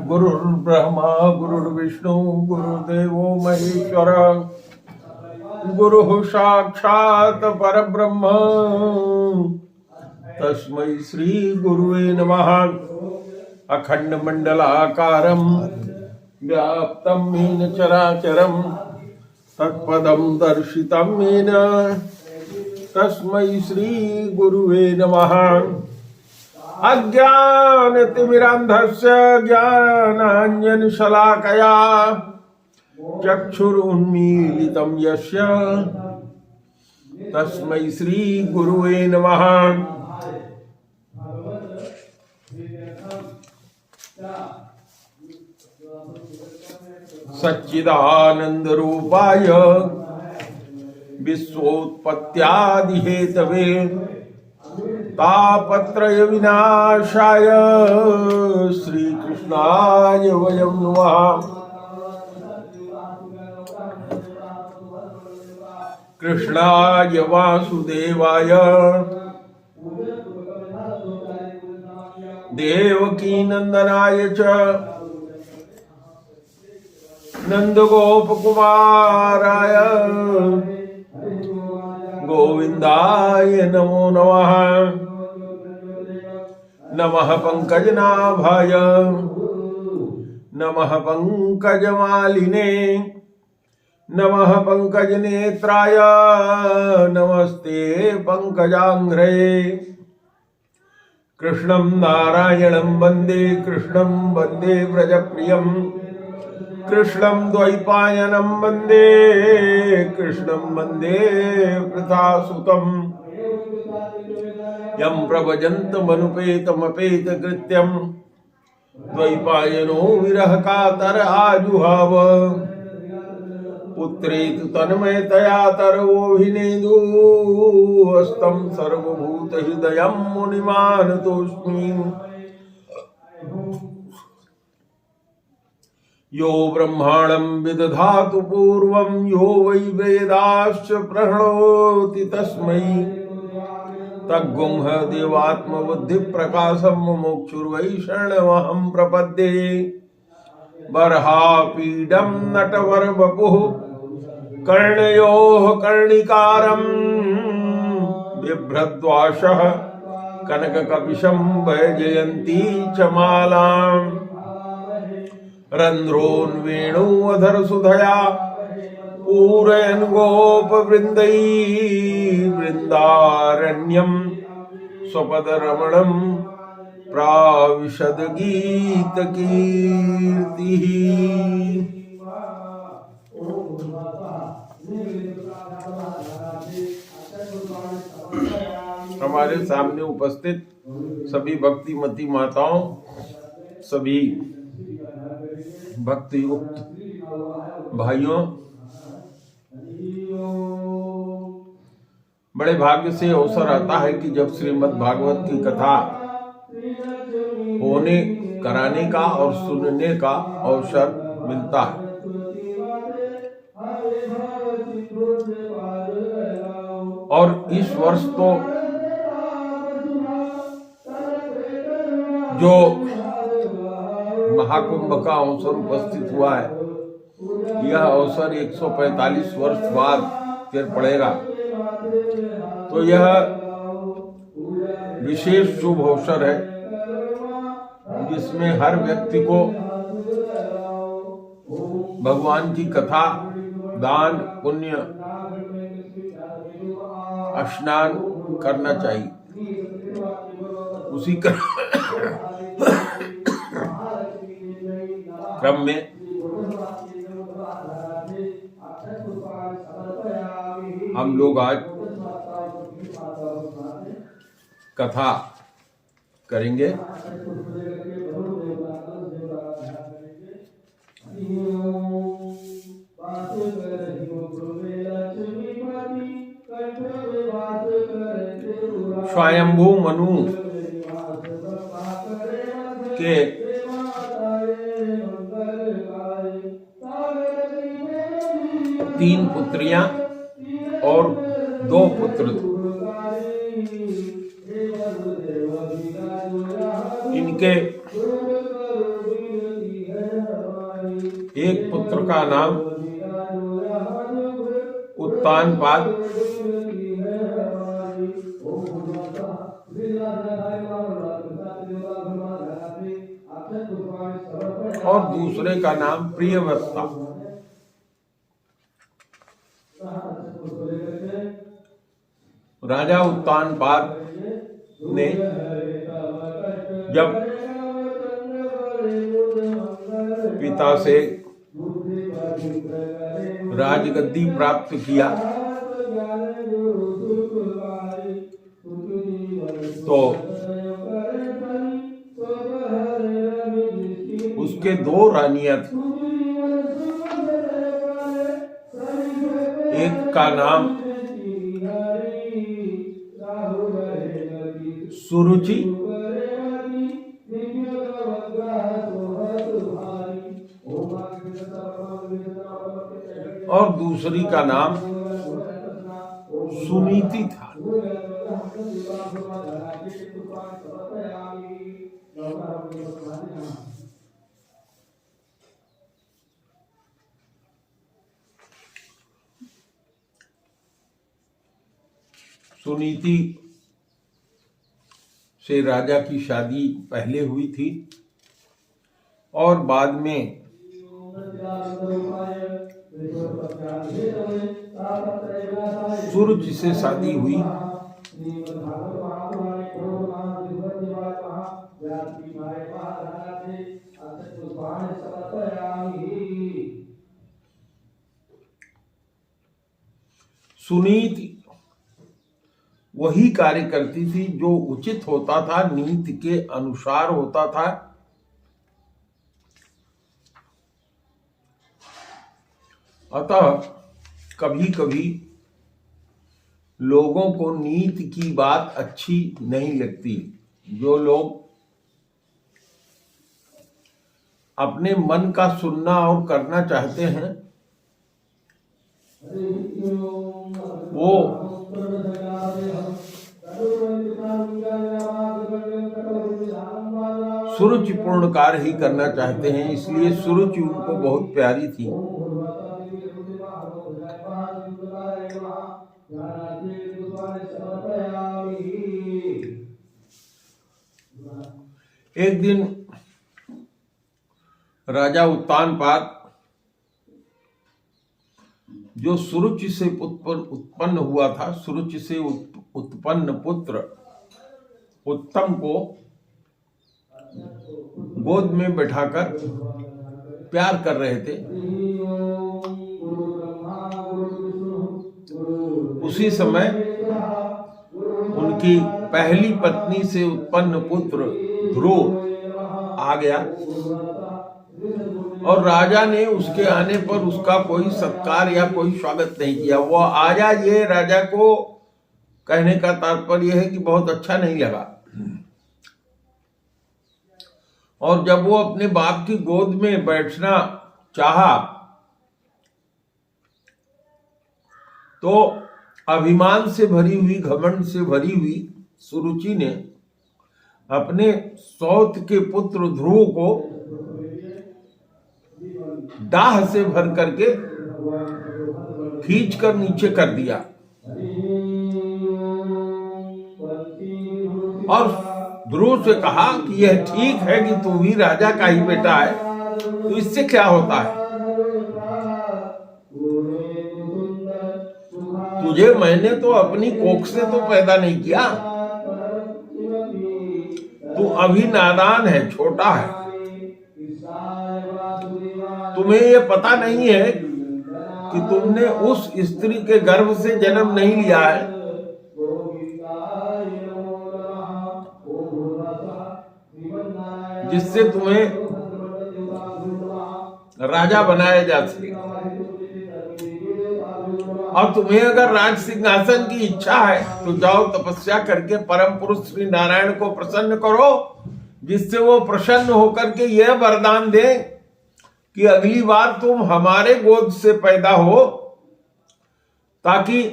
गुरुर्ब्रह्मा गुरुर्विष्णु गुरुदेवो महेश्वर गुरुः साक्षात् परब्रह्म तस्मै श्री गुरुवे नमः। अखंड मंडलाकारं व्याप्तं येन चराचरं तत्पदं दर्शितं येन तस्मै श्री गुरुवे नमः। अज्ञानतिमिरान्धस्य ज्ञानाञ्जनशलाकया चक्षुरुन्मीलितं यस्य तस्मै श्री गुरुवे नमः। सच्चिदानंद रूपाय विश्वोत्पत्त्यादिहेतवे तापत्रय विनाशाय श्रीकृष्णाय वयं नमः। कृष्णाय वासुदेवाय देवकी नंदनाय च नंदगोपकुमाराय गोविंदाय नमो नमः। नमः पंकजनाभाय नमः पंकजमालिने नमः पंकजनेत्राय नमस्ते पंकजांघ्रे। कृष्णं नारायणं वन्दे कृष्णं वन्दे व्रजप्रियं कृष्णं द्वैपायनं वन्दे कृष्णं वन्दे वृथासुतं। यं प्रभजन्तमनुपेतमपेतकृत्यं द्वैपायनो विरहकातर आजुहाव। पुत्रेतु तन्मयतया तरवोऽभिनेदुहस्तं सर्वभूतहृदयं मुनिमानतोऽस्मि। यो ब्रह्माणं विदधातु पूर्वं यो वै वेदाश्च प्रणोति तस्मै तद्गुंह देवात्मबुद्धिप्रकाशं मुमुक्षुर्वै शरणमहं प्रपद्ये। बर्हापीडं नटवरवपुः कर्णयोः कर्णिकारं बिभ्रद्वाशः कनककपिशं वैजयन्ती च मालाम्। रन्ध्रोन्वेणुवधरसुधया पूरयन् गोपवृन्दैः वृन्दारण्यं स्वपदरमणं प्राविशद गीतकीर्तिः। हमारे सामने उपस्थित सभी भक्तिमती माताओं, सभी भक्ति युक्त भाइयों, बड़े भाग्य से अवसर आता है कि जब श्रीमद् भागवत की कथा होने कराने का और सुनने का अवसर मिलता है। और इस वर्ष तो जो महाकुंभ का अवसर उपस्थित हुआ है, यह अवसर 145 वर्ष बाद फिर पड़ेगा, तो यह विशेष शुभ अवसर है जिसमें हर व्यक्ति को भगवान की कथा, दान, पुण्य, स्नान करना चाहिए। उसी क्रम में हम लोग आज कथा करेंगे। स्वयंभू मनु के तीन पुत्रियां और 2 पुत्र थे। इन इनके एक पुत्र का नाम उत्तानपाद और दूसरे का नाम प्रियव्रता। राजा उत्तानपाद ने जब पिता से राजगद्दी प्राप्त किया तो उसके दो रानियां थी। एक का नाम सुरुचि और दूसरी का नाम सुनीति था। सुनीति से राजा की शादी पहले हुई थी और बाद में सूरज से शादी हुई। सुनीति वही कार्य करती थी जो उचित होता था, नीति के अनुसार होता था। अतः कभी कभी लोगों को नीति की बात अच्छी नहीं लगती। जो लोग अपने मन का सुनना और करना चाहते हैं वो सुरुचिपूर्ण कार्य ही करना चाहते हैं, इसलिए सुरुचि उनको बहुत प्यारी थी। एक दिन राजा उत्तानपाद जो सुरुचि से उत्पन्न हुआ था, सुरुचि से उत्पन्न पुत्र उत्तम को गोद में बैठाकर प्यार कर रहे थे। उसी समय उनकी पहली पत्नी से उत्पन्न पुत्र ध्रुव आ गया और राजा ने उसके आने पर उसका कोई सत्कार या कोई स्वागत नहीं किया। वो आया, ये राजा को कहने का तात्पर्य है कि बहुत अच्छा नहीं लगा। और जब वो अपने बाप की गोद में बैठना चाहा तो अभिमान से भरी हुई, घमंड से भरी हुई सुरुचि ने अपने सौत के पुत्र ध्रुव को दाह से भर करके खींच कर नीचे कर दिया और ध्रुव से कहा कि यह ठीक है कि तू भी राजा का ही बेटा है, तो इससे क्या होता है? तुझे मैंने तो अपनी कोख से तो पैदा नहीं किया, तू अभी नादान है, छोटा है। तुम्हें ये पता नहीं है कि तुमने उस स्त्री के गर्भ से जन्म नहीं लिया है जिससे तुम्हें राजा बनाया जा सके। और तुम्हें अगर राज सिंहासन की इच्छा है तो जाओ तपस्या करके परम पुरुष श्री नारायण को प्रसन्न करो, जिससे वो प्रसन्न होकर के यह वरदान दे कि अगली बार तुम हमारे गोद से पैदा हो ताकि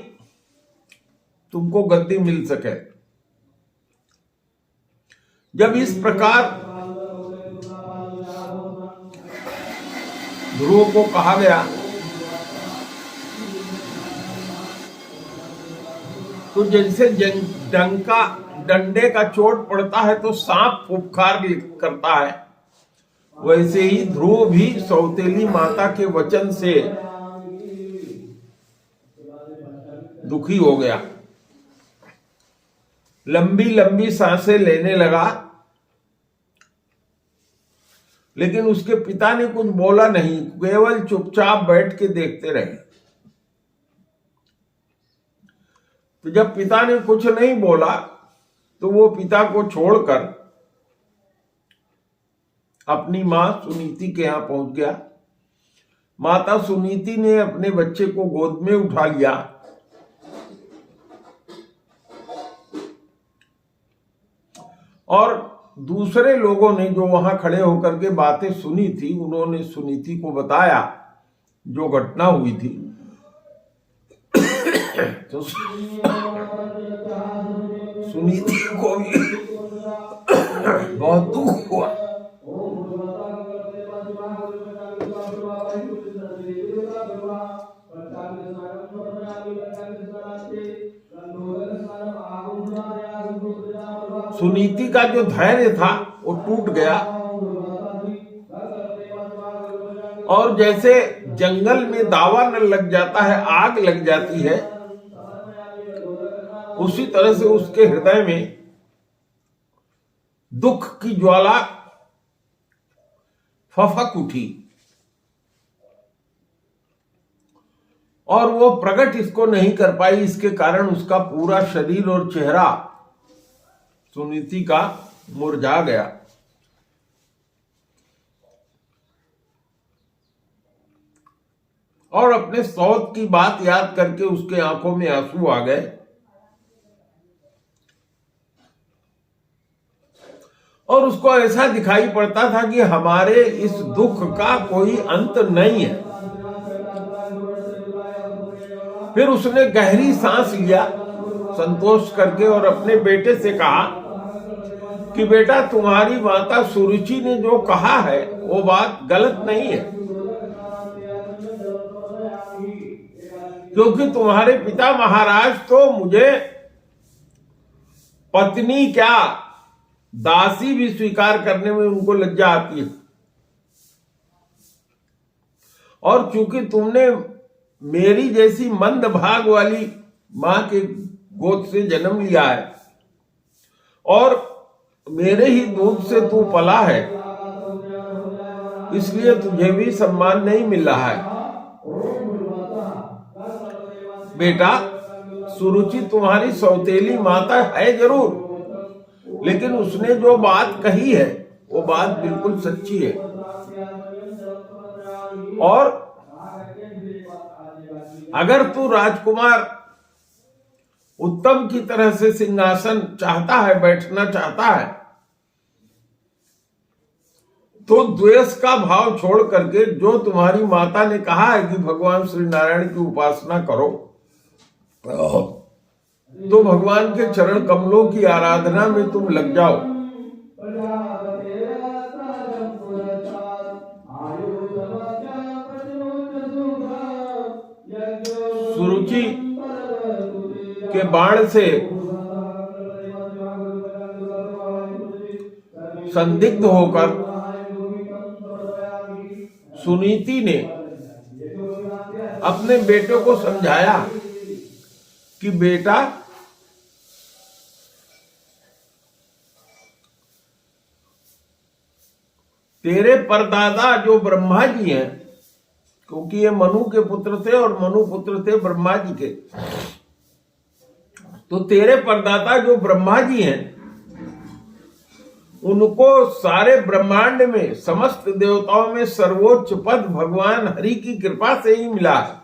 तुमको गद्दी मिल सके। जब इस प्रकार ध्रुव को कहा गया तो जैसे डंडे का चोट पड़ता है तो सांप फुफकार करता है, वैसे ही ध्रुव भी सौतेली माता के वचन से दुखी हो गया। लंबी लंबी सांसें लेने लगा, लेकिन उसके पिता ने कुछ बोला नहीं, केवल चुपचाप बैठ के देखते रहे। तो जब पिता ने कुछ नहीं बोला तो वो पिता को छोड़कर अपनी मां सुनीति के यहां पहुंच गया। माता सुनीति ने अपने बच्चे को गोद में उठा लिया और दूसरे लोगों ने जो वहां खड़े होकर के बातें सुनी थी, उन्होंने सुनीति को बताया जो घटना हुई थी। तो सुनीति को भी बहुत दुख हुआ। सुनीति का जो धैर्य था वो टूट गया और जैसे जंगल में दावा न लग जाता है, आग लग जाती है, उसी तरह से उसके हृदय में दुख की ज्वाला फफक उठी और वो प्रकट इसको नहीं कर पाई। इसके कारण उसका पूरा शरीर और चेहरा सुनीति का मुरझा गया। और अपने सौत की बात याद करके उसके आंखों में आंसू आ गए और उसको ऐसा दिखाई पड़ता था कि हमारे इस दुख का कोई अंत नहीं है। फिर उसने गहरी सांस लिया संतोष करके और अपने बेटे से कहा कि बेटा, तुम्हारी माता सुरुचि ने जो कहा है वो बात गलत नहीं है, क्योंकि तुम्हारे पिता महाराज तो मुझे पत्नी क्या दासी भी स्वीकार करने में उनको लज्जा आती है, और चूंकि तुमने मेरी जैसी मंद भाग वाली मां के गोद से जन्म लिया है और मेरे ही दूध से तू पला है, इसलिए तुझे भी सम्मान नहीं मिल रहा है। बेटा, सुरुचि तुम्हारी सौतेली माता है जरूर, लेकिन उसने जो बात कही है वो बात बिल्कुल सच्ची है। और अगर तू राजकुमार उत्तम की तरह से सिंहासन चाहता है, बैठना चाहता है, तो द्वेष का भाव छोड़ करके जो तुम्हारी माता ने कहा है कि भगवान श्री नारायण की उपासना करो, तो भगवान के चरण कमलों की आराधना में तुम लग जाओ। सुरुचि के बाण से संदिग्ध होकर सुनीति ने अपने बेटे को समझाया कि बेटा, तेरे परदादा जो ब्रह्मा जी हैं, क्योंकि ये मनु के पुत्र थे और मनु पुत्र थे ब्रह्मा जी के, तो तेरे परदाता जो ब्रह्मा जी हैं उनको सारे ब्रह्मांड में समस्त देवताओं में सर्वोच्च पद भगवान हरि की कृपा से ही मिला है।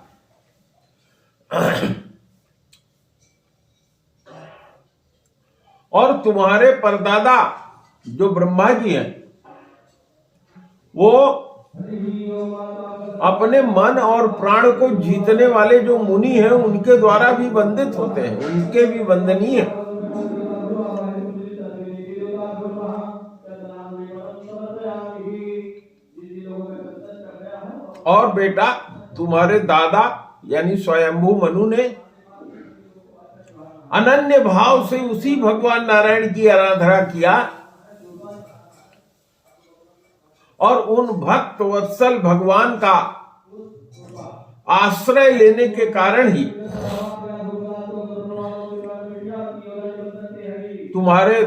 और तुम्हारे परदादा जो ब्रह्मा जी हैं वो अपने मन और प्राण को जीतने वाले जो मुनि हैं उनके द्वारा भी वंदित होते हैं, उनके भी वंदनीय है। और बेटा तुम्हारे दादा यानी स्वयंभू मनु ने अनन्य भाव से उसी भगवान नारायण की आराधना किया और उन भक्त वत्सल भगवान का आश्रय लेने के कारण ही तुम्हारे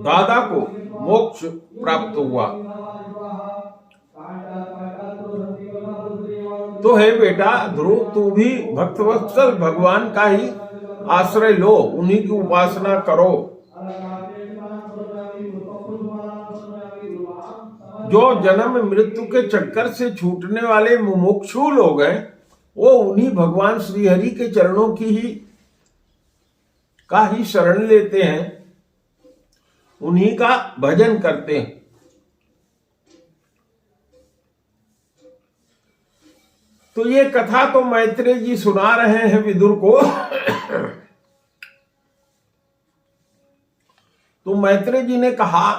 दादा को मोक्ष प्राप्त हुआ। तो हे बेटा ध्रुव, तू भी भक्तवत्सल भगवान का ही आश्रय लो, उन्हीं की उपासना करो। जो जन्म मृत्यु के चक्कर से छूटने वाले मुमुक्षु लोग हैं, वो उन्हीं भगवान श्री हरि के चरणों का ही शरण लेते हैं, उन्हीं का भजन करते हैं। तो ये कथा तो मैत्रेय जी सुना रहे हैं विदुर को। तो मैत्रेय जी ने कहा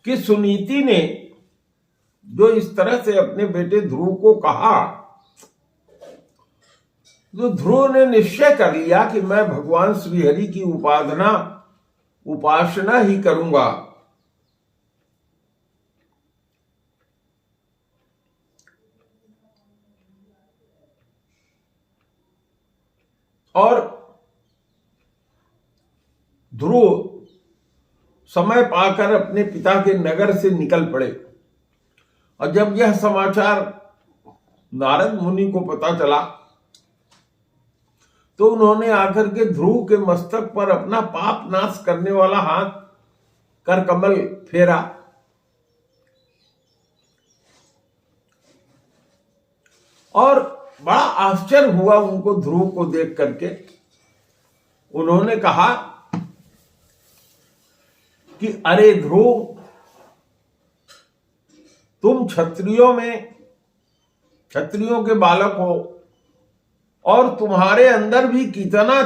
कि सुनीति ने जो इस तरह से अपने बेटे ध्रुव को कहा, तो ध्रुव ने निश्चय कर लिया कि मैं भगवान श्री हरि की उपासना ही करूंगा। और ध्रुव समय पाकर अपने पिता के नगर से निकल पड़े। और जब यह समाचार नारद मुनि को पता चला, तो उन्होंने आकर के ध्रुव के मस्तक पर अपना पाप नाश करने वाला हाथ कर कमल फेरा। और बड़ा आश्चर्य हुआ उनको ध्रुव को देख करके। उन्होंने कहा कि अरे ध्रुव, तुम क्षत्रियों के बालक हो और तुम्हारे अंदर भी कितना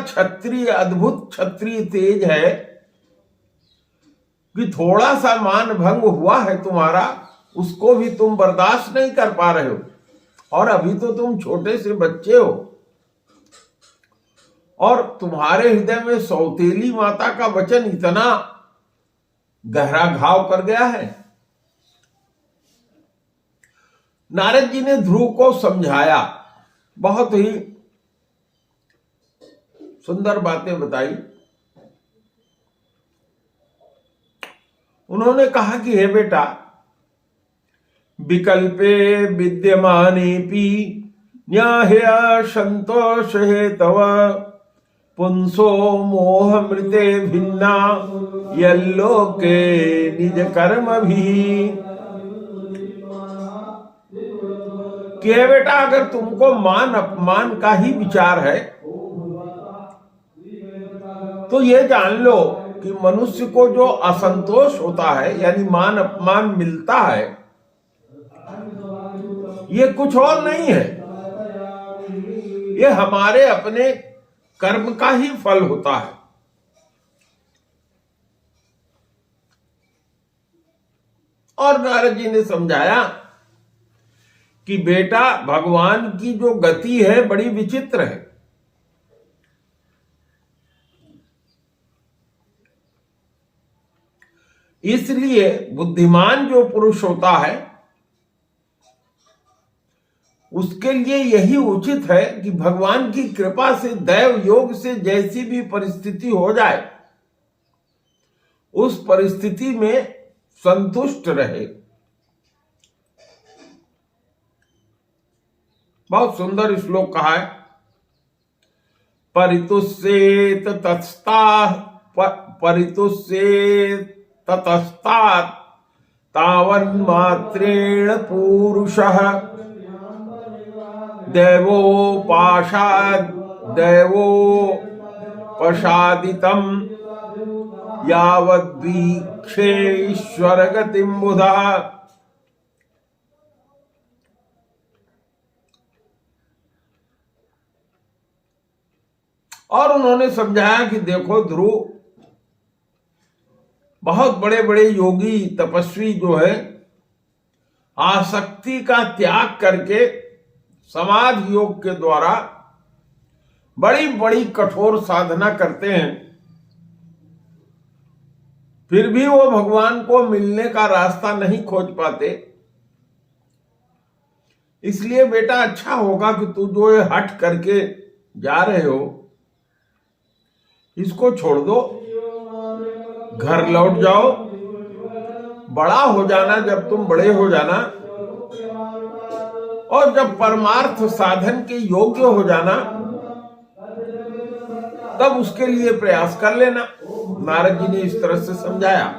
अद्भुत क्षत्रिय तेज है कि थोड़ा सा मान भंग हुआ है तुम्हारा, उसको भी तुम बर्दाश्त नहीं कर पा रहे हो। और अभी तो तुम छोटे से बच्चे हो और तुम्हारे हृदय में सौतेली माता का वचन इतना गहरा घाव कर गया है। नारद जी ने ध्रुव को समझाया, बहुत ही सुंदर बातें बताई। उन्होंने कहा कि हे बेटा, विकल्पे विद्यमानेपि न्याह्य संतोष हेतव पुंसो मोह मृते भिन्ना यल्लोके निज कर्म भी। कि हे बेटा, अगर तुमको मान अपमान का ही विचार है तो ये जान लो कि मनुष्य को जो असंतोष होता है यानी मान अपमान मिलता है, ये कुछ और नहीं है, ये हमारे अपने कर्म का ही फल होता है। और नारद जी ने समझाया कि बेटा, भगवान की जो गति है बड़ी विचित्र है। इसलिए बुद्धिमान जो पुरुष होता है उसके लिए यही उचित है कि भगवान की कृपा से, दैव योग से जैसी भी परिस्थिति हो जाए, उस परिस्थिति में संतुष्ट रहे। बहुत सुंदर श्लोक कहा है, परितुष्येत ततस्तात् तावन्मात्रेण पूरुषः दैवोपसादितं यावद्वीक्षे ईश्वर गतिं बुधा। और उन्होंने समझाया कि देखो ध्रुव, बहुत बड़े बड़े योगी तपस्वी जो है आसक्ति का त्याग करके समाधि योग के द्वारा बड़ी बड़ी कठोर साधना करते हैं, फिर भी वो भगवान को मिलने का रास्ता नहीं खोज पाते। इसलिए बेटा अच्छा होगा कि तू जो ये हट करके जा रहे हो इसको छोड़ दो, घर लौट जाओ, बड़ा हो जाना। जब तुम बड़े हो जाना और जब परमार्थ साधन के योग्य हो जाना तब उसके लिए प्रयास कर लेना। नारद जी ने इस तरह से समझाया।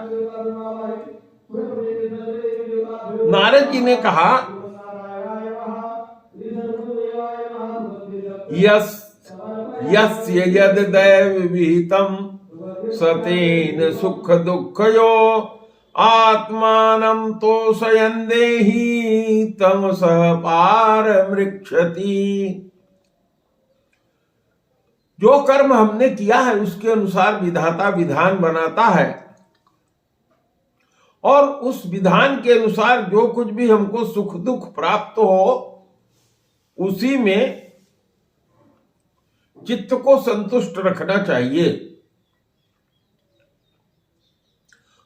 नारद जी ने कहा यस्य यद दैव विहितम सतेन सुख दुःखयो आत्मानं तोषयन् देहि तमसः पारमृक्षति। जो कर्म हमने किया है उसके अनुसार विधाता विधान बनाता है और उस विधान के अनुसार जो कुछ भी हमको सुख दुख प्राप्त हो उसी में चित्त को संतुष्ट रखना चाहिए।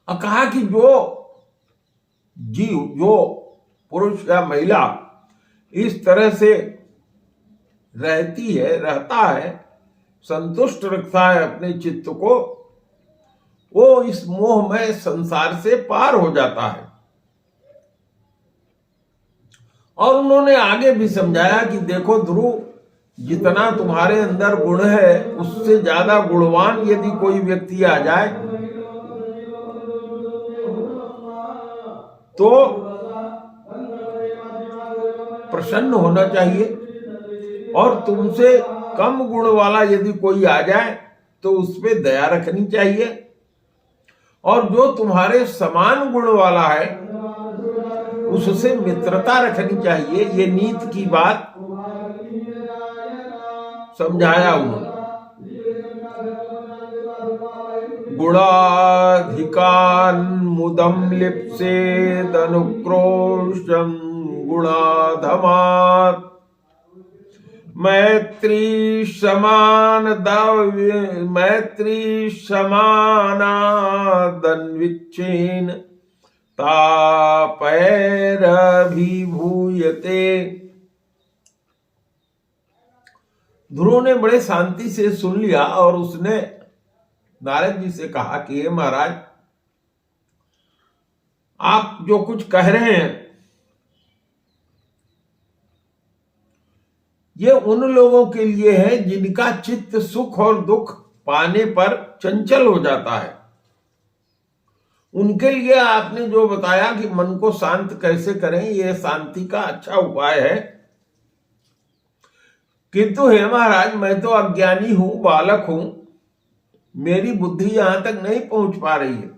और कहा कि जो जीव, जो पुरुष या महिला इस तरह से रहता है, संतुष्ट रखता है अपने चित्त को, वो इस मोहमय संसार से पार हो जाता है। और उन्होंने आगे भी समझाया कि देखो ध्रुव, जितना तुम्हारे अंदर गुण है उससे ज्यादा गुणवान यदि कोई व्यक्ति आ जाए तो प्रसन्न होना चाहिए, और तुमसे कम गुण वाला यदि कोई आ जाए तो उस पे दया रखनी चाहिए, और जो तुम्हारे समान गुण वाला है उससे मित्रता रखनी चाहिए। ये नीति की बात समझाया उन्होंने। गुणाधिकान् मुदं लिप्सेद अनुक्रोशं गुणाधमात् मैत्री समानादन्विच्छेन तापैरभिभूयते। ध्रुव ने बड़े शांति से सुन लिया और उसने नारद जी से कहा कि हे महाराज, आप जो कुछ कह रहे हैं ये उन लोगों के लिए है जिनका चित्त सुख और दुख पाने पर चंचल हो जाता है। उनके लिए आपने जो बताया कि मन को शांत कैसे करें, ये शांति का अच्छा उपाय है। किंतु हे महाराज, मैं तो अज्ञानी हूं, बालक हूं, मेरी बुद्धि यहां तक नहीं पहुंच पा रही है,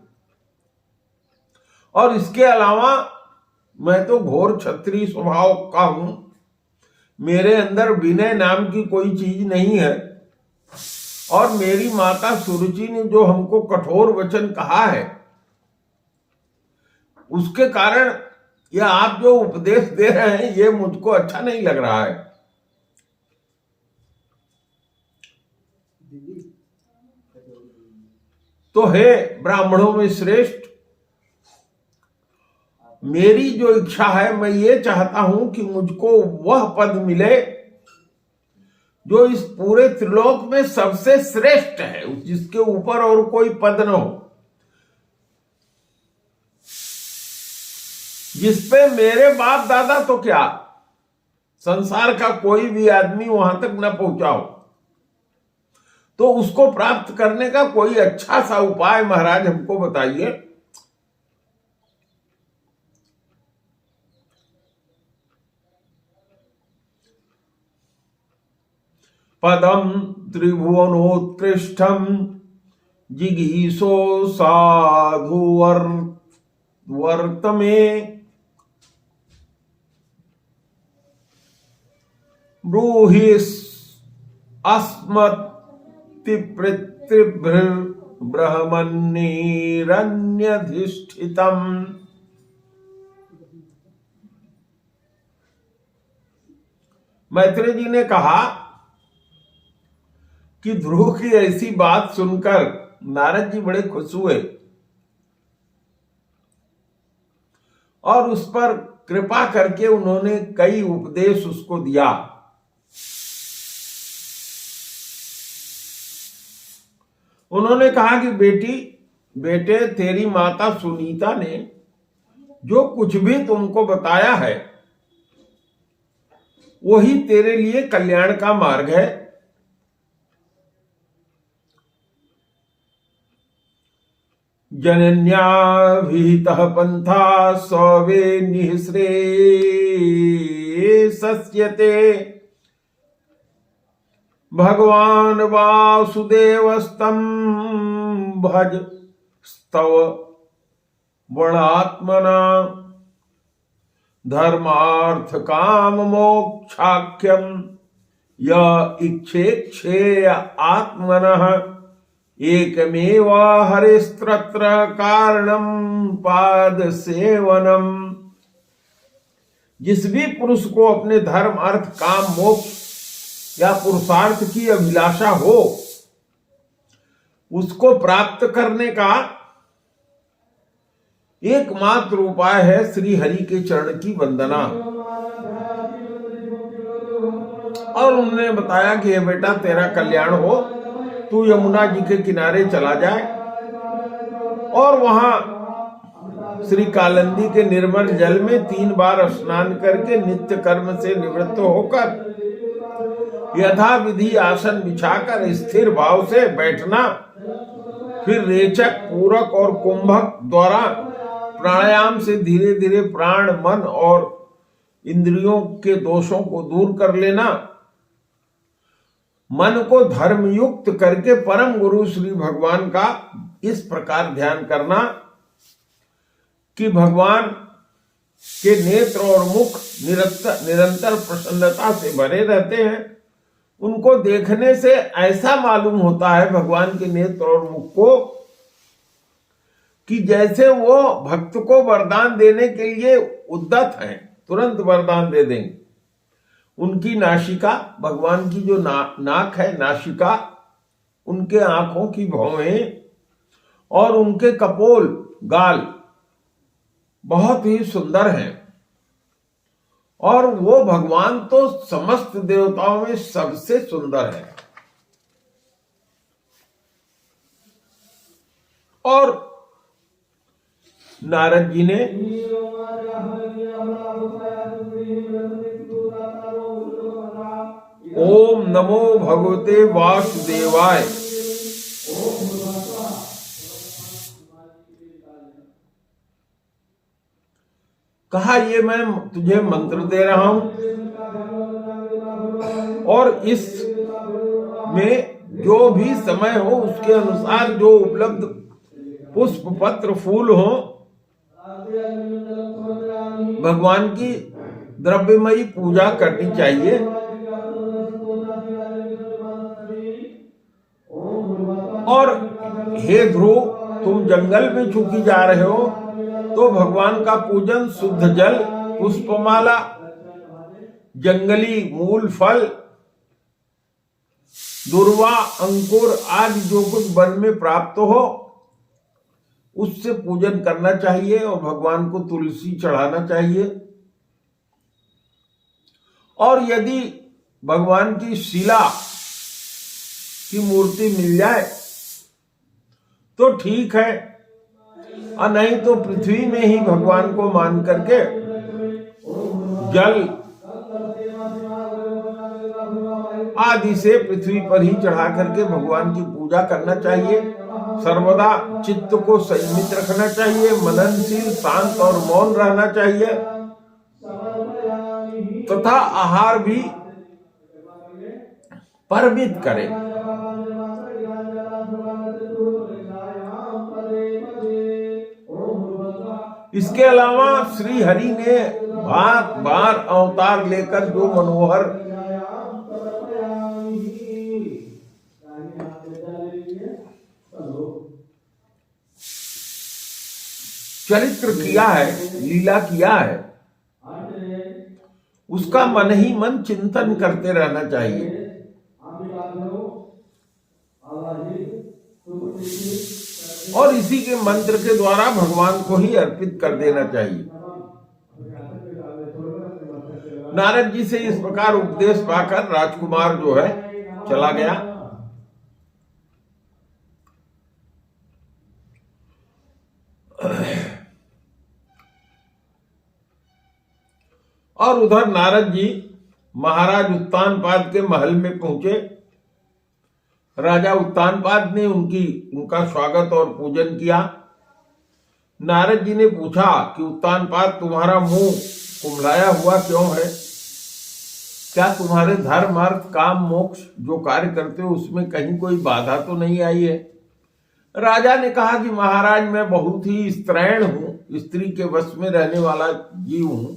और इसके अलावा मैं तो घोर क्षत्रिय स्वभाव का हूं, मेरे अंदर विनय नाम की कोई चीज नहीं है, और मेरी माता सुरुचि ने जो हमको कठोर वचन कहा है उसके कारण यह आप जो उपदेश दे रहे हैं ये मुझको अच्छा नहीं लग रहा है। तो हे ब्राह्मणों में श्रेष्ठ, मेरी जो इच्छा है, मैं ये चाहता हूं कि मुझको वह पद मिले जो इस पूरे त्रिलोक में सबसे श्रेष्ठ है, जिसके ऊपर और कोई पद न हो, जिसपे मेरे बाप दादा तो क्या, संसार का कोई भी आदमी वहां तक न पहुंचा हो। तो उसको प्राप्त करने का कोई अच्छा सा उपाय महाराज हमको बताइए। पदम त्रिभुवनोत्कृष्टम जिगीषो साधु वर्तमे ब्रूहि अस्मत्तिपृत्तिर्ब्रह्मण्येरन्यधिष्ठितम्। मैत्रेय जी ने कहा कि ध्रुव की ऐसी बात सुनकर नारद जी बड़े खुश हुए और उस पर कृपा करके उन्होंने कई उपदेश उसको दिया। उन्होंने कहा कि बेटे, तेरी माता सुनीता ने जो कुछ भी तुमको बताया है वही तेरे लिए कल्याण का मार्ग है। जनन्या विहितः पंथा सवे निःश्रेयसस्यते भगवान वासुदेवस्तं भज स्तव बड़ात्मना धर्मार्थ काम मोक्षाख्यम य इच्छेक्षेय आत्मनः एकमेव हरिस्त्रत्र कारणम पाद सेवनम। जिस भी पुरुष को अपने धर्म अर्थ काम मोक्ष या पुरुषार्थ की अभिलाषा हो उसको प्राप्त करने का एकमात्र उपाय है श्री हरि के चरण की वंदना। और उन्होंने बताया कि हे बेटा, तेरा कल्याण हो, तू यमुना जी के किनारे चला जाए और वहां श्री कालिंदी के निर्मल जल में 3 बार स्नान करके नित्य कर्म से निवृत्त होकर यथा विधि आसन बिछाकर स्थिर भाव से बैठना, फिर रेचक, पूरक और कुंभक द्वारा प्राणायाम से धीरे धीरे प्राण, मन और इंद्रियों के दोषों को दूर कर लेना, मन को धर्मयुक्त करके परम गुरु श्री भगवान का इस प्रकार ध्यान करना कि भगवान के नेत्र और मुख निरंतर प्रसन्नता से भरे रहते हैं। उनको देखने से ऐसा मालूम होता है भगवान के नेत्र और मुख को कि जैसे वो भक्त को वरदान देने के लिए उद्यत हैं, तुरंत वरदान दे देंगे। उनकी नासिका, भगवान की जो नाक है, नासिका, उनके आंखों की भौहें और उनके कपोल, गाल बहुत ही सुंदर हैं। और वो भगवान तो समस्त देवताओं में सबसे सुंदर है। और नारद जी ने ओम नमो भगवते वासुदेवाय कहा, ये मैं तुझे मंत्र दे रहा हूं और इस में जो भी समय हो उसके अनुसार जो उपलब्ध पुष्प, पत्र, फूल हो, भगवान की द्रव्यमयी पूजा करनी चाहिए। और हे ध्रुव, तुम जंगल में चूंकि जा रहे हो तो भगवान का पूजन शुद्ध जल, पुष्पमाला, जंगली मूल फल, दुर्वा, अंकुर आदि जो कुछ वन में प्राप्त हो उससे पूजन करना चाहिए और भगवान को तुलसी चढ़ाना चाहिए। और यदि भगवान की शिला की मूर्ति मिल जाए तो ठीक है, और नहीं तो पृथ्वी में ही भगवान को मान करके जल आदि से पृथ्वी पर ही चढ़ा करके भगवान की पूजा करना चाहिए। सर्वदा चित्त को संयमित रखना चाहिए, मननशील, शांत और मौन रहना चाहिए तथा आहार भी परिमित करें। इसके अलावा श्री हरि ने बार बार अवतार लेकर जो मनोहर चरित्र किया है, लीला किया है, उसका मन ही मन चिंतन करते रहना चाहिए। और इसी के मंत्र के द्वारा भगवान को ही अर्पित कर देना चाहिए। नारद जी से इस प्रकार उपदेश पाकर राजकुमार जो है चला गया। और उधर नारद जी महाराज उत्तानपाद के महल में पहुंचे। राजा उत्तानपाद ने उनका स्वागत और पूजन किया। नारद जी ने पूछा कि उत्तानपाद, तुम्हारा मुंह कुम्हलाया हुआ क्यों है? क्या तुम्हारे धर्म, अर्थ, काम, मोक्ष जो कार्य करते हो उसमें कहीं कोई बाधा तो नहीं आई है? राजा ने कहा कि महाराज, मैं बहुत ही स्त्रैण हूं, स्त्री के वश में रहने वाला जीव हूं,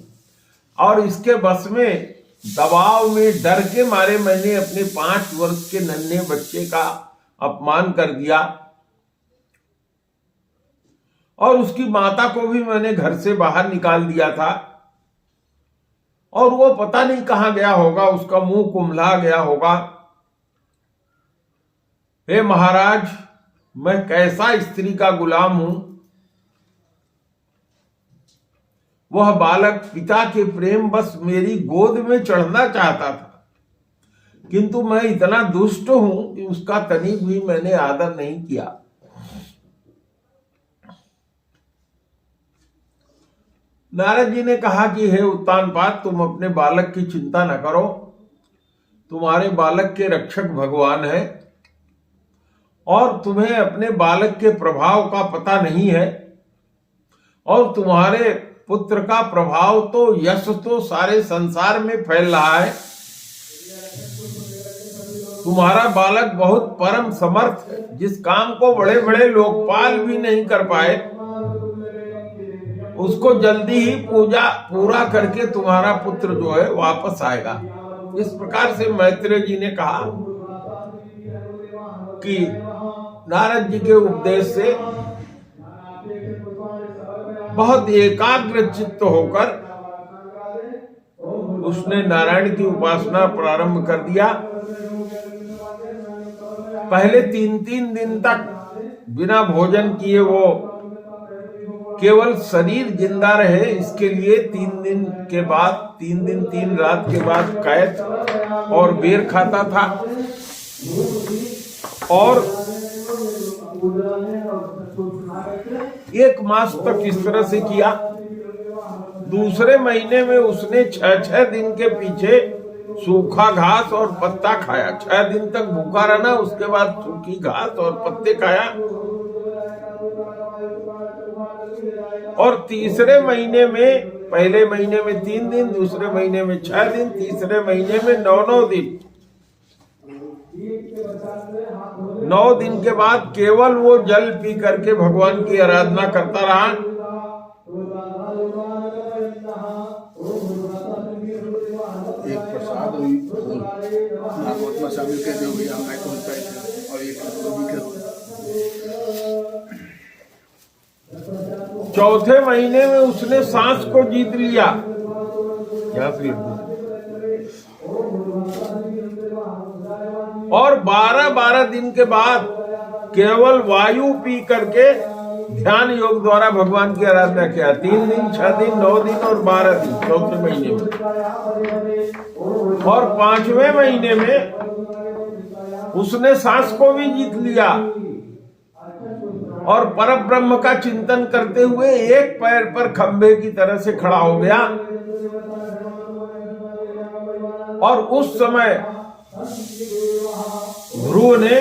और इसके वश में दबाव में डर के मारे मैंने अपने 5 वर्ष के नन्हे बच्चे का अपमान कर दिया, और उसकी माता को भी मैंने घर से बाहर निकाल दिया था, और वो पता नहीं कहां गया होगा, उसका मुंह कुम्हला गया होगा। हे महाराज, मैं कैसा स्त्री का गुलाम हूं। वह बालक पिता के प्रेम बस मेरी गोद में चढ़ना चाहता था, किंतु मैं इतना दुष्ट हूं कि उसका तनिक भी मैंने आदर नहीं किया। नारद जी ने कहा कि हे उत्तानपाद, तुम अपने बालक की चिंता न करो। तुम्हारे बालक के रक्षक भगवान है, और तुम्हें अपने बालक के प्रभाव का पता नहीं है। और तुम्हारे पुत्र का प्रभाव तो, यश तो सारे संसार में फैल रहा है। तुम्हारा बालक बहुत परम समर्थ है, जिस काम को बड़े बड़े लोकपाल भी नहीं कर पाए, उसको जल्दी ही पूरा करके तुम्हारा पुत्र जो है वापस आएगा। इस प्रकार से मैत्रेय जी ने कहा कि नारद जी के उपदेश से बहुत एकाग्र चित्त होकर उसने नारायण की उपासना प्रारंभ कर दिया। पहले 3-3 दिन तक बिना भोजन किए वो केवल शरीर जिंदा रहे, इसके लिए 3 दिन के बाद, 3 दिन 3 रात के बाद कैद और बेर खाता था, और 1 मास तक इस तरह से किया। दूसरे महीने में उसने 6-6 दिन के पीछे सूखा घास और पत्ता खाया। 6 दिन तक भूखा रहना, उसके बाद सूखी घास और पत्ते खाया। और तीसरे महीने में, पहले महीने में 3 दिन, दूसरे महीने में 6 दिन, तीसरे महीने में 9 दिन। 9 दिन के बाद केवल वो जल पी करके भगवान की आराधना करता रहा। एक प्रसाद हुई में शामिल कर दो भैया, मैं तो और एक चौथे महीने में उसने सांस को जीत लिया। क्या और 12-12 दिन के बाद केवल वायु पी करके ध्यान योग द्वारा भगवान की आराधना किया। 3 दिन, 6 दिन, 9 दिन और 12 दिन चौथे महीने में। और 5वें महीने में उसने सांस को भी जीत लिया और परब्रह्म का चिंतन करते हुए एक पैर पर खंभे की तरह से खड़ा हो गया। और उस समय ध्रुव ने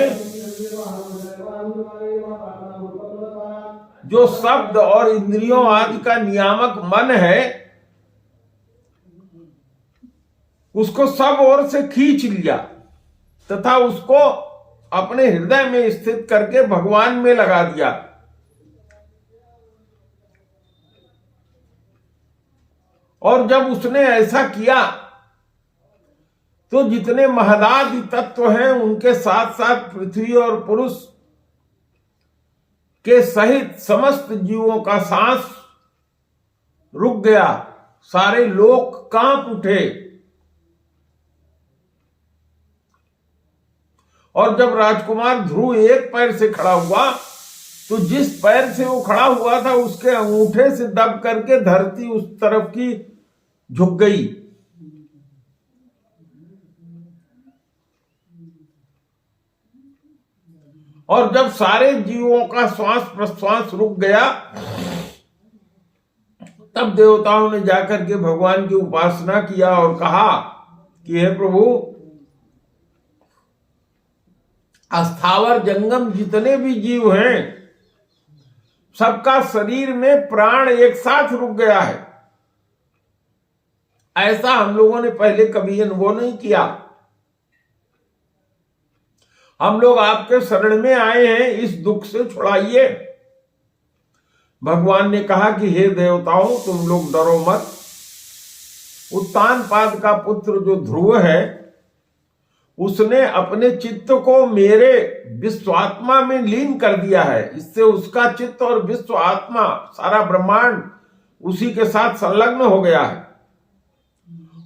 जो शब्द और इंद्रियों आदि का नियामक मन है, उसको सब ओर से खींच लिया तथा उसको अपने हृदय में स्थित करके भगवान में लगा दिया। और जब उसने ऐसा किया तो जितने महदादि तत्व हैं उनके साथ साथ पृथ्वी और पुरुष के सहित समस्त जीवों का सांस रुक गया सारे लोग कांप उठे। और जब राजकुमार ध्रुव एक पैर से खड़ा हुआ तो जिस पैर से वो खड़ा हुआ था उसके अंगूठे से दब करके धरती उस तरफ की झुक गई। और जब सारे जीवों का श्वास प्रश्वास रुक गया तब देवताओं ने जाकर के भगवान की उपासना किया और कहा कि हे प्रभु, अस्थावर जंगम जितने भी जीव हैं सबका शरीर में प्राण एक साथ रुक गया है। ऐसा हम लोगों ने पहले कभी अनुभव नहीं किया। हम लोग आपके शरण में आए हैं, इस दुख से छुड़ाइए। भगवान ने कहा कि हे देवताओं, तुम लोग डरो मत। उत्तानपाद का पुत्र जो ध्रुव है उसने अपने चित्त को मेरे विश्वात्मा में लीन कर दिया है। इससे उसका चित्त और विश्व आत्मा, सारा ब्रह्मांड उसी के साथ संलग्न हो गया है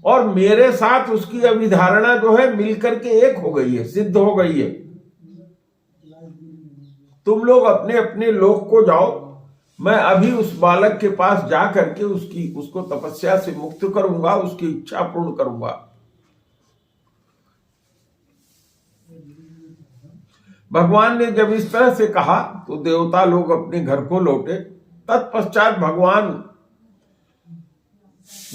और मेरे साथ उसकी अभिधारणा जो है मिलकर के एक हो गई है, सिद्ध हो गई है। तुम लोग अपने अपने लोक को जाओ, मैं अभी उस बालक के पास जा करके उसको तपस्या से मुक्त करूंगा, उसकी इच्छा पूर्ण करूंगा। भगवान ने जब इस तरह से कहा तो देवता लोग अपने घर को लौटे। तत्पश्चात भगवान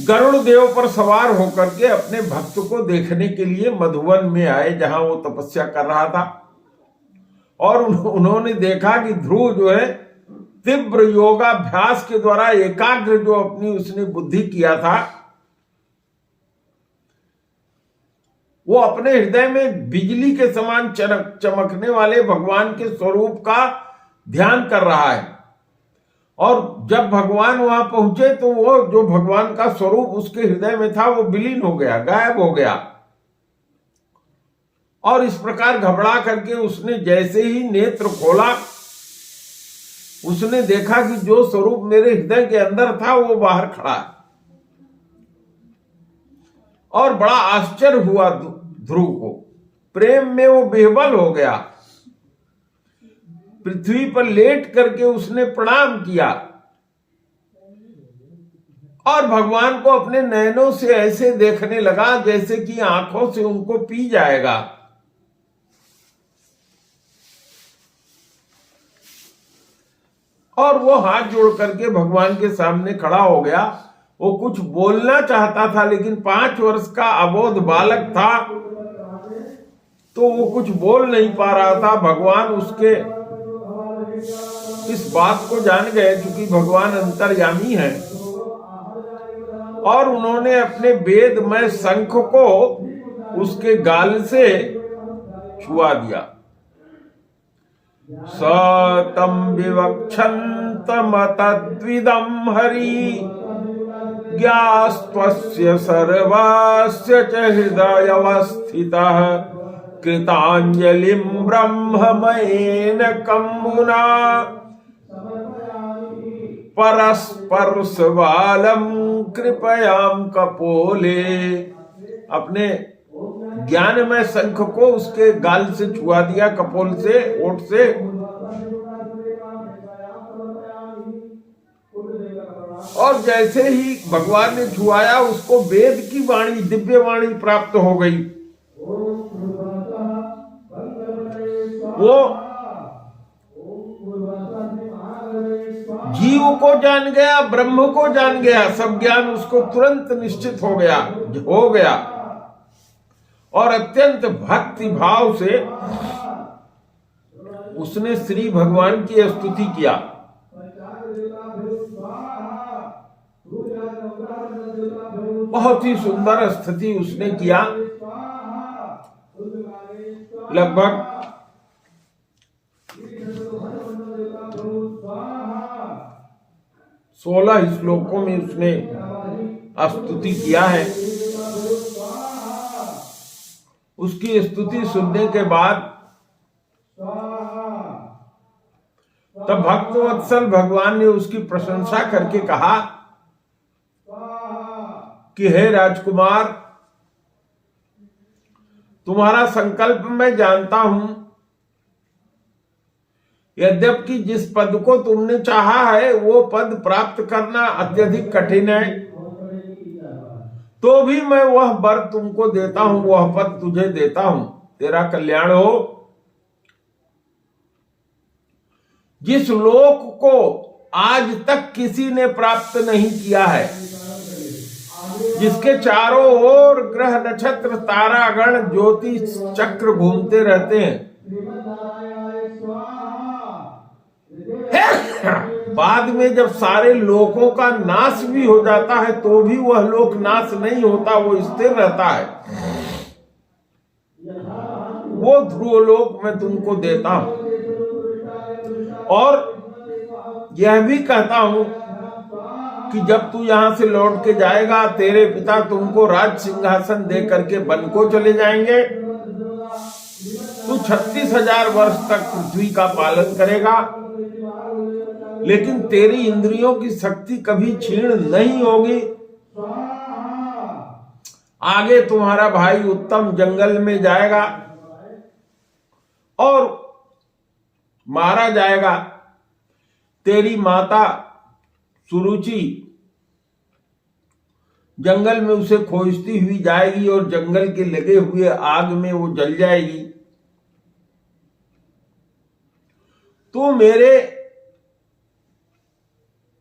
गरुड़ देव पर सवार होकर के अपने भक्त को देखने के लिए मधुवन में आए, जहां वो तपस्या कर रहा था। और उन्होंने देखा कि ध्रुव जो है तीव्र योगाभ्यास के द्वारा एकाग्र जो अपनी उसने बुद्धि किया था, वो अपने हृदय में बिजली के समान चमकने वाले भगवान के स्वरूप का ध्यान कर रहा है। और जब भगवान वहां पहुंचे तो वो जो भगवान का स्वरूप उसके हृदय में था वो विलीन हो गया, गायब हो गया। और इस प्रकार घबरा करके उसने जैसे ही नेत्र खोला, उसने देखा कि जो स्वरूप मेरे हृदय के अंदर था वो बाहर खड़ा है। और बड़ा आश्चर्य हुआ ध्रुव को, प्रेम में वो बेहबल हो गया। पृथ्वी पर लेट करके उसने प्रणाम किया और भगवान को अपने नयनों से ऐसे देखने लगा जैसे कि आंखों से उनको पी जाएगा। और वो हाथ जोड़ करके भगवान के सामने खड़ा हो गया। वो कुछ बोलना चाहता था लेकिन 5 वर्ष का अबोध बालक था तो वो कुछ बोल नहीं पा रहा था। भगवान उसके इस बात को जान गए क्योंकि भगवान अंतर्यामी है और उन्होंने अपने वेदमय शंख को उसके गाल से छुआ दिया। सतम विवक्षन्तमतद्विदं हरि ज्ञास्त्वस्य सर्वस्य च हृदयवस्थितः कृताञ्जलिं ब्रह्ममयेन कम्बुना परस्पर्शबालं कृपयां कपोले। अपने ज्ञान में शंख को उसके गाल से छुआ दिया, कपोल से, ओठ से। और जैसे ही भगवान ने छुआया उसको वेद की वाणी, दिव्य वाणी प्राप्त हो गई। वो जीव को जान गया, ब्रह्म को जान गया, सब ज्ञान उसको तुरंत निश्चित हो गया और अत्यंत भक्ति भाव से उसने श्री भगवान की स्तुति किया। बहुत ही सुंदर स्तुति उसने किया। लगभग 16 श्लोकों में उसने स्तुति किया है। उसकी स्तुति सुनने के बाद तब भक्तवत्सल भगवान ने उसकी प्रशंसा करके कहा कि हे राजकुमार, तुम्हारा संकल्प मैं जानता हूं। यद्यपि जिस पद को तुमने चाहा है वो पद प्राप्त करना अत्यधिक कठिन है, तो भी मैं वह वर तुमको देता हूं, वह पद तुझे देता हूं, तेरा कल्याण हो। जिस लोक को आज तक किसी ने प्राप्त नहीं किया है, जिसके चारों ओर ग्रह नक्षत्र तारागण ज्योति चक्र घूमते रहते हैं, बाद में जब सारे लोकों का नाश भी हो जाता है तो भी वह लोक नाश नहीं होता, वो स्थिर रहता है। वो ध्रुव लोक मैं तुमको देता हूं और यह भी कहता हूं कि जब तू यहां से लौट के जाएगा, तेरे पिता तुमको राज सिंहासन दे करके वन को चले जाएंगे। तू 36,000 वर्ष तक पृथ्वी का पालन करेगा, लेकिन तेरी इंद्रियों की शक्ति कभी क्षीण नहीं होगी। आगे तुम्हारा भाई उत्तम जंगल में जाएगा और मारा जाएगा। तेरी माता सुरुचि जंगल में उसे खोजती हुई जाएगी और जंगल के लगे हुए आग में वो जल जाएगी। तो मेरे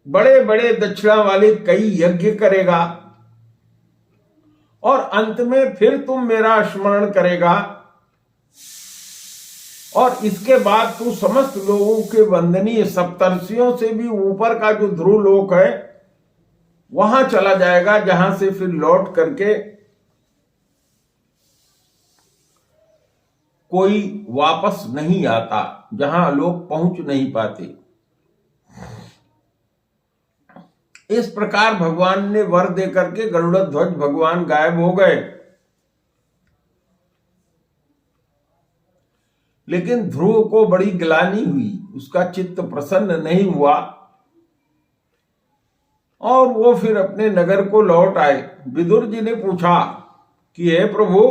बड़े बड़े दक्षिणा वाले कई यज्ञ करेगा और अंत में फिर तुम मेरा स्मरण करेगा और इसके बाद तू समस्त लोगों के वंदनीय सप्तर्षियों से भी ऊपर का जो ध्रुव लोक है वहां चला जाएगा, जहां से फिर लौट करके कोई वापस नहीं आता, जहां लोग पहुंच नहीं पाते। इस प्रकार भगवान ने वर दे करके गरुड़ध्वज भगवान गायब हो गए। लेकिन ध्रुव को बड़ी ग्लानि हुई, उसका चित्त प्रसन्न नहीं हुआ और वो फिर अपने नगर को लौट आए। विदुर जी ने पूछा कि हे प्रभु,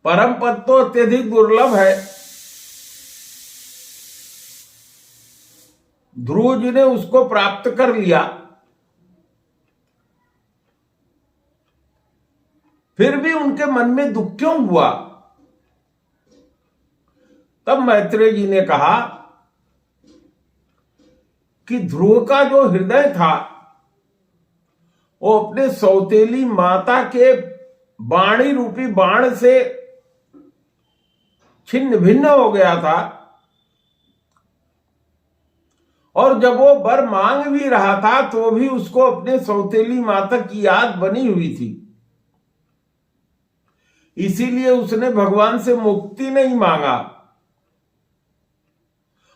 परम पद तो अत्यधिक दुर्लभ है। ध्रुव जी ने उसको प्राप्त कर लिया, फिर भी उनके मन में दुख क्यों हुआ? तब मैत्रेय जी ने कहा कि ध्रुव का जो हृदय था वो अपने सौतेली माता के वाणी रूपी बाण से छिन्न भिन्न हो गया था और जब वो वर मांग भी रहा था तो भी उसको अपने सौतेली माता की याद बनी हुई थी। इसीलिए उसने भगवान से मुक्ति नहीं मांगा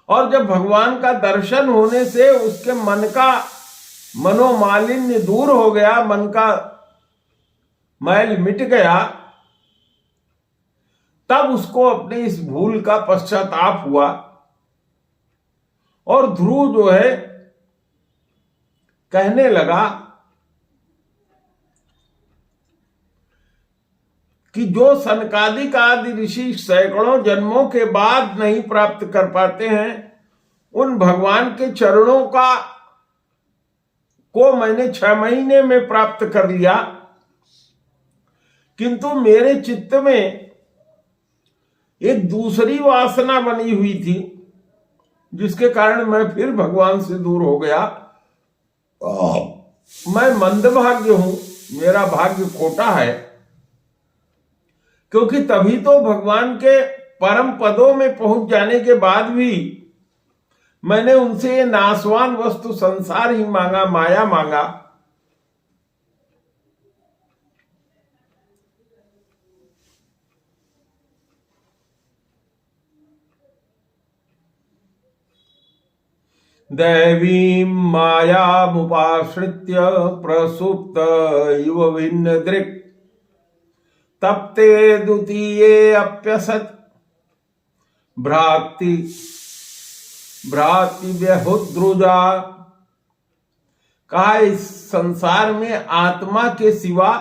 और जब भगवान का दर्शन होने से उसके मन का मनोमालिन्य दूर हो गया, मन का मैल मिट गया, तब उसको अपने इस भूल का पश्चाताप हुआ और ध्रुव जो है कहने लगा कि जो सनकादिक आदि ऋषि सैकड़ों जन्मों के बाद नहीं प्राप्त कर पाते हैं, उन भगवान के चरणों को मैंने 6 महीने में प्राप्त कर लिया, किंतु मेरे चित्त में एक दूसरी वासना बनी हुई थी जिसके कारण मैं फिर भगवान से दूर हो गया। मैं मंदभाग्य हूं, मेरा भाग्य खोटा है, क्योंकि तभी तो भगवान के परम पदों में पहुंच जाने के बाद भी मैंने उनसे ये नाशवान वस्तु संसार ही मांगा, माया मांगा। दैवीं मायामुपाश्रित्य प्रसुप्त इव भिन्न दृक् तप्ते द्वितीये अप्यसत् भ्राति व्यहुद्रुजा कहा इस संसार में आत्मा के सिवा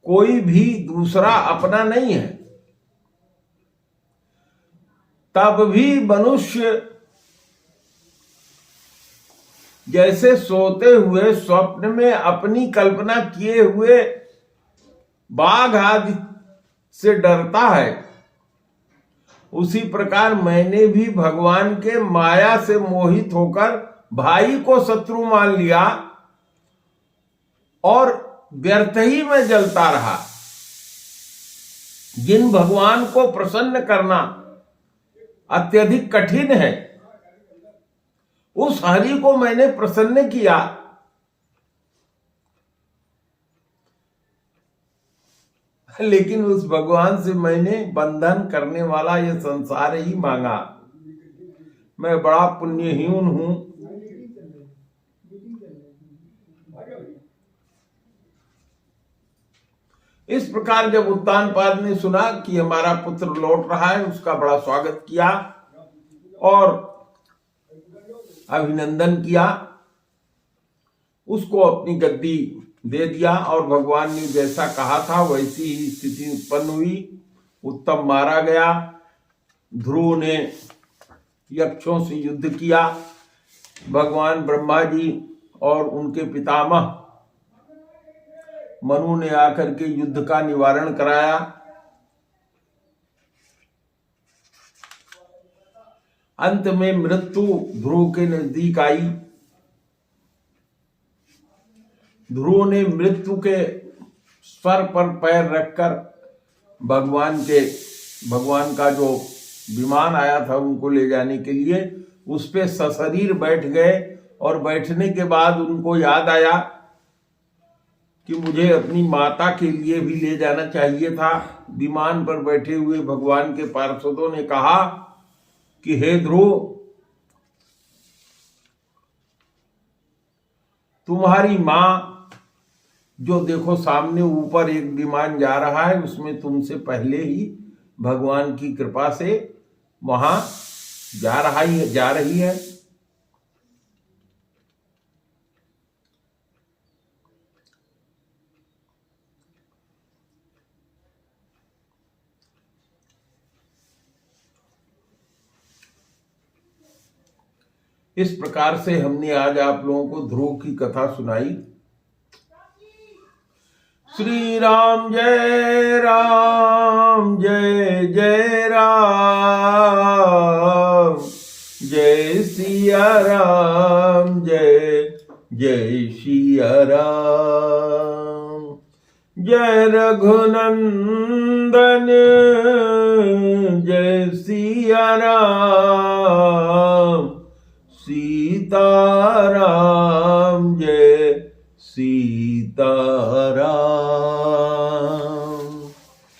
कोई भी दूसरा अपना नहीं है। तब भी मनुष्य जैसे सोते हुए स्वप्न में अपनी कल्पना किए हुए बाघ आदि से डरता है, उसी प्रकार मैंने भी भगवान के माया से मोहित होकर भाई को शत्रु मान लिया और व्यर्थ ही में जलता रहा। जिन भगवान को प्रसन्न करना अत्यधिक कठिन है, उस हरि को मैंने प्रसन्न किया, लेकिन उस भगवान से मैंने बंधन करने वाला यह संसार ही मांगा। मैं बड़ा पुण्यहीन हूं। इस प्रकार जब उत्तानपाद ने सुना कि हमारा पुत्र लौट रहा है, उसका बड़ा स्वागत किया और अभिनंदन किया, उसको अपनी गद्दी दे दिया और भगवान ने जैसा कहा था वैसी ही स्थिति उत्पन्न हुई। उत्तम मारा गया। ध्रुव ने यक्षों से युद्ध किया। भगवान ब्रह्मा जी और उनके पितामह मनु ने आकर के युद्ध का निवारण कराया। अंत में मृत्यु ध्रुव के नजदीक आई। ध्रुव ने मृत्यु के स्वर पर पैर रखकर भगवान का जो विमान आया था उनको ले जाने के लिए, उस पे सशरीर बैठ गए और बैठने के बाद उनको याद आया कि मुझे अपनी माता के लिए भी ले जाना चाहिए था। विमान पर बैठे हुए भगवान के पार्षदों ने कहा कि हे ध्रुव, तुम्हारी मां जो देखो सामने ऊपर एक विमान जा रहा है, उसमें तुमसे पहले ही भगवान की कृपा से वहां जा रही है। इस प्रकार से हमने आज आप लोगों को ध्रुव की कथा सुनाई। श्री राम जय जय राम, जय सिया राम जय सिया राम, जय रघुनंदन जय सिया राम, सीताराम जय सीताराम।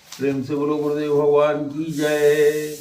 प्रेम से बोलो गुरुदेव भगवान की जय।